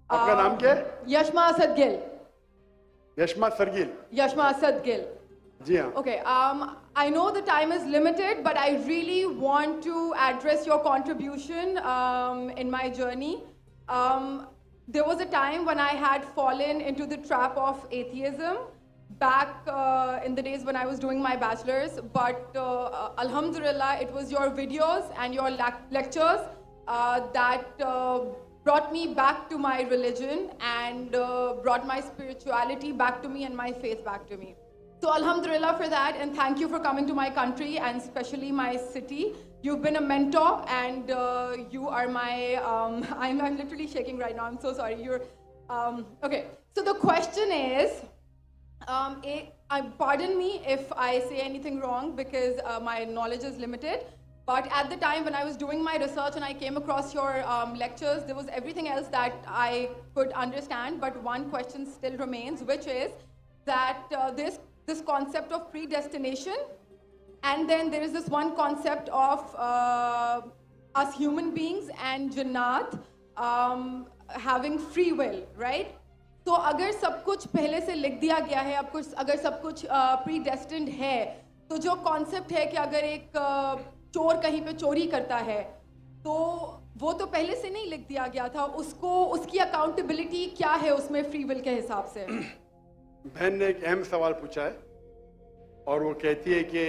आपका नाम क्या है? Yashma Asad Gill. Yashma सरगिल. Yashma Asad Gill. जी हाँ. Okay, I know the time is limited, but I really want to address your contribution in my journey. There was a time when I had fallen into the trap of atheism back in the days when I was doing my bachelor's, but Alhamdulillah, it was your videos and your lectures that brought me back to my religion and brought my spirituality back to me and my faith back to me. So Alhamdulillah for that, and thank you for coming to my country and especially my city. You've been a mentor, and you are my, I'm literally shaking right now, I'm so sorry. Okay, so the question is, pardon me if I say anything wrong because my knowledge is limited, but at the time when I was doing my research and I came across your lectures, there was everything else that I could understand, but one question still remains, which is that this concept of predestination, and then there is this one concept of us human beings and Jannat having free will, right? तो अगर सब कुछ पहले से लिख दिया गया है, अगर सब कुछ predestined है, तो जो concept है कि अगर एक चोर कहीं पे चोरी करता है, तो वो तो पहले से नहीं लिख दिया गया था, उसकी accountability क्या है उसमें free will के हिसाब से? बहन ने एक अहम सवाल पूछा है और वो कहती है कि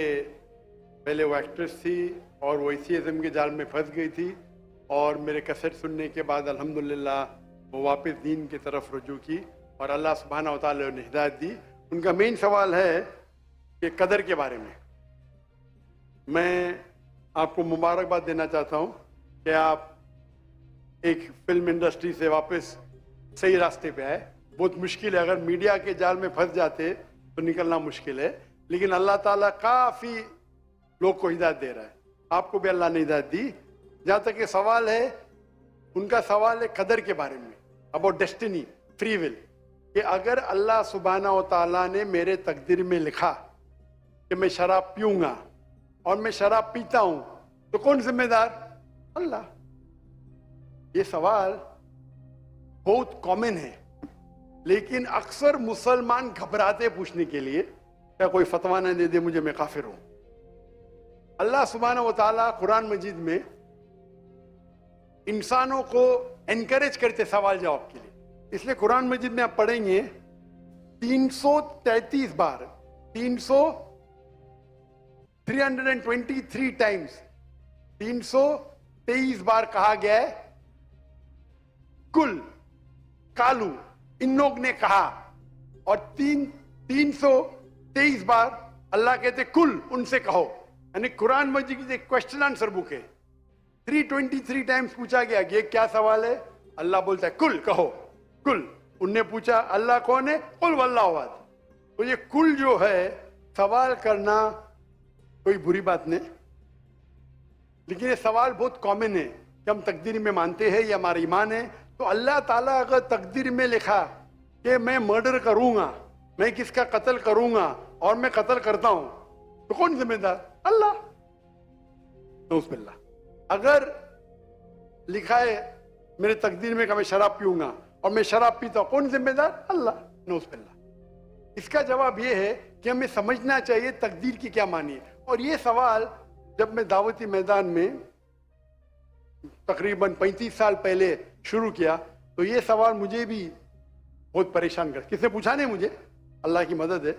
पहले वो एक्ट्रेस थी और वो एथियज्म के जाल में फंस गई थी और मेरे कैसेट सुनने के बाद अल्हम्दुलिल्लाह वो वापस दीन की तरफ रुजू की और अल्लाह सुब्हानहू व तआला ने हिदायत दी. उनका मेन सवाल है कि कदर के बारे में. मैं आपको मुबारकबाद देना चाहता हूँ कि आप एक फिल्म इंडस्ट्री से वापस सही रास्ते पे आए. बहुत मुश्किल है, अगर मीडिया के जाल में फंस जाते तो निकलना मुश्किल है, लेकिन अल्लाह ताला काफ़ी लोग को हिदायत दे रहा है. आपको भी अल्लाह ने हिदायत दी. जहाँ तक ये सवाल है, उनका सवाल है कदर के बारे में, अबाउट डेस्टिनी, फ्री विल, कि अगर अल्लाह सुब्हानहू व तआला ने मेरे तकदीर में लिखा कि मैं शराब पीऊँगा और मैं शराब पीता हूँ, तो कौन जिम्मेदार? अल्लाह. ये सवाल बहुत कॉमन है, लेकिन अक्सर मुसलमान घबराते पूछने के लिए, क्या कोई फतवा न दे दे मुझे, मैं काफिर हूं. अल्लाह सुब्हानहू व तआला कुरान मजीद में इंसानों को एनकरेज करते सवाल जवाब के लिए. इसलिए कुरान मजीद में आप पढ़ेंगे 333 बार, 323 टाइम्स, 323 बार कहा गया है कुल, कालू, इन लोग ने कहा, और 323 बार अल्लाह कहते कुल, उनसे कहो. यानी कुरान मजीद की एक क्वेश्चन आंसर बुक है. 323 टाइम्स पूछा गया कि ये क्या सवाल है, अल्लाह बोलता है कुल, कहो कुल. उनने पूछा अल्लाह कौन है, कुल वल्लाहु अहद. तो ये कुल जो है, सवाल करना कोई बुरी बात नहीं, लेकिन ये सवाल बहुत कॉमन है कि हम तकदीर में मानते हैं, ये हमारा ईमान है. तो अल्लाह ताला अगर तकदीर में लिखा कि मैं मर्डर करूंगा, मैं किसका कत्ल करूंगा और मैं कत्ल करता हूं, तो कौन जिम्मेदार? अल्लाह. नऊज़ुबिल्लाह. अगर लिखा है मेरे तकदीर में कि मैं शराब पीऊंगा और मैं शराब पीता हूं, कौन जिम्मेदार? अल्लाह. नऊज़ुबिल्लाह. इसका जवाब यह है कि हमें समझना चाहिए तकदीर की क्या मानी है. और ये सवाल जब मैं दावती मैदान में तकरीबन 35 साल पहले शुरू किया, तो ये सवाल मुझे भी बहुत परेशान कर. किसने पूछा नहीं मुझे, अल्लाह की मदद है,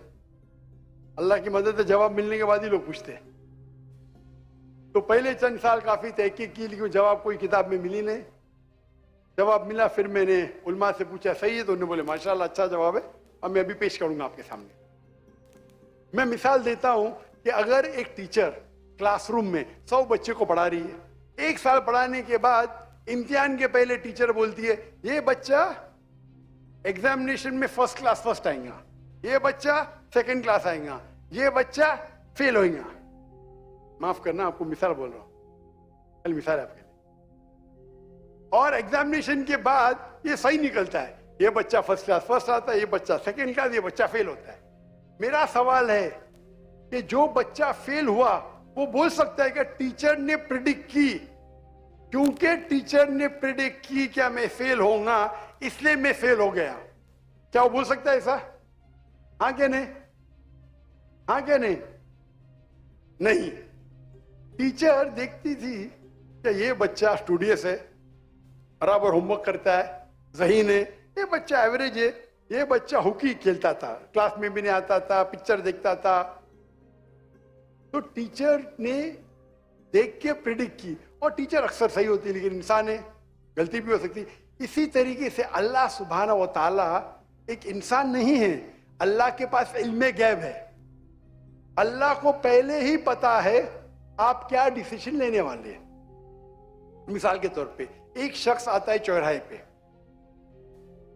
अल्लाह की मदद है. जवाब मिलने के बाद ही लोग पूछते हैं. तो पहले चंद साल काफी तहकीक की, लेकिन जवाब कोई किताब में मिली नहीं. जवाब मिला, फिर मैंने उलमा से पूछा सही है, तो उन्होंने बोले माशाल्लाह अच्छा जवाब है, अब मैं अभी पेश करूंगा आपके सामने. मैं मिसाल देता हूं कि अगर एक टीचर क्लासरूम में 100 बच्चे को पढ़ा रही है, 1 साल पढ़ाने के बाद इम्तिहान के पहले टीचर बोलती है ये बच्चा एग्जामिनेशन में फर्स्ट क्लास फर्स्ट आएगा, ये बच्चा सेकंड क्लास आएगा, ये बच्चा फेल होएगा. माफ करना, आपको मिसाल बोल रहा हूं, कल मिसाल है आपके लिए. और एग्जामिनेशन के बाद ये सही निकलता है, ये बच्चा फर्स्ट क्लास फर्स्ट आता है, ये बच्चा सेकंड क्लास, ये बच्चा फेल होता है. मेरा सवाल है कि जो बच्चा फेल हुआ वो बोल सकता है कि टीचर ने प्रिडिक्ट की, क्योंकि टीचर ने प्रिडिक्ट की क्या मैं फेल होऊंगा, इसलिए मैं फेल हो गया। क्या वो बोल सकता है ऐसा? हाँ क्या नहीं? हाँ क्या नहीं? नहीं। टीचर देखती थी कि ये बच्चा स्टूडियस है, बराबर होमवर्क करता है, ज़हीन है, ये बच्चा एवरेज है, ये बच्चा हॉकी खेलता था, क्लास में भी नहीं आता था, पिक्चर देखता था। तो टीचर ने देख के प्रिडिक्ट की, और टीचर अक्सर सही होती है, लेकिन इंसान है, गलती भी हो सकती। इसी तरीके से अल्लाह सुब्हाना व ताला एक इंसान नहीं है, अल्लाह के पास इल्मे गैब है। अल्लाह को पहले ही पता है आप क्या डिसीजन लेने वाले हैं। मिसाल के तौर पे एक शख्स आता है चौराहे पे,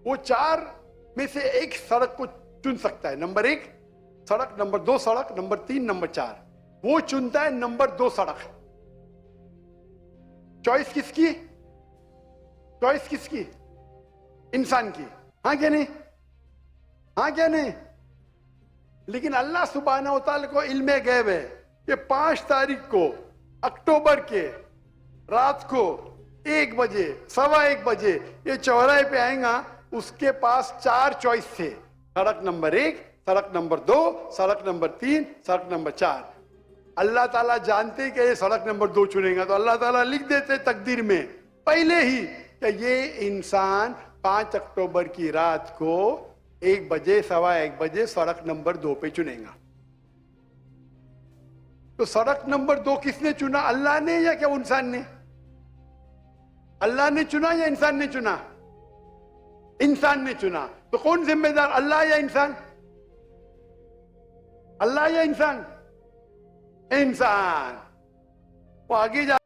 वो 4 में से एक सड़क को चुन सकता है, नंबर 1 सड़क, नंबर 2 सड़क, नंबर 3, नंबर 4। वो चुनता है नंबर 2 सड़क। चॉइस किसकी? चॉइस किसकी? इंसान की। हाँ क्या नहीं? हाँ क्या नहीं? लेकिन अल्लाह सुब्हानहू व तआला को इल्मे गैब है कि 5 तारीख को अक्टूबर के रात को 1 बजे, 1:15 बजे ये चौराहे पे आएगा, उसके पास 4 चॉइस थे, सड़क नंबर 1, सड़क नंबर 2, सड़क नंबर 3, सड़क नंबर 4। अल्लाह ताला जानते कि ये सड़क नंबर 2 चुनेगा, तो अल्लाह ताला लिख देते तकदीर में पहले ही कि ये इंसान 5 अक्टूबर की रात को 1 बजे, 1:15 बजे सड़क नंबर 2 पे चुनेगा। तो सड़क नंबर 2 किसने चुना? अल्लाह ने या क्या इंसान ने? अल्लाह ने चुना या इंसान ने चुना? इंसान ने चुना। तो कौन जिम्मेदार, अल्लाह या इंसान? अल्लाह या इंसान? इंसान। वो आगे जा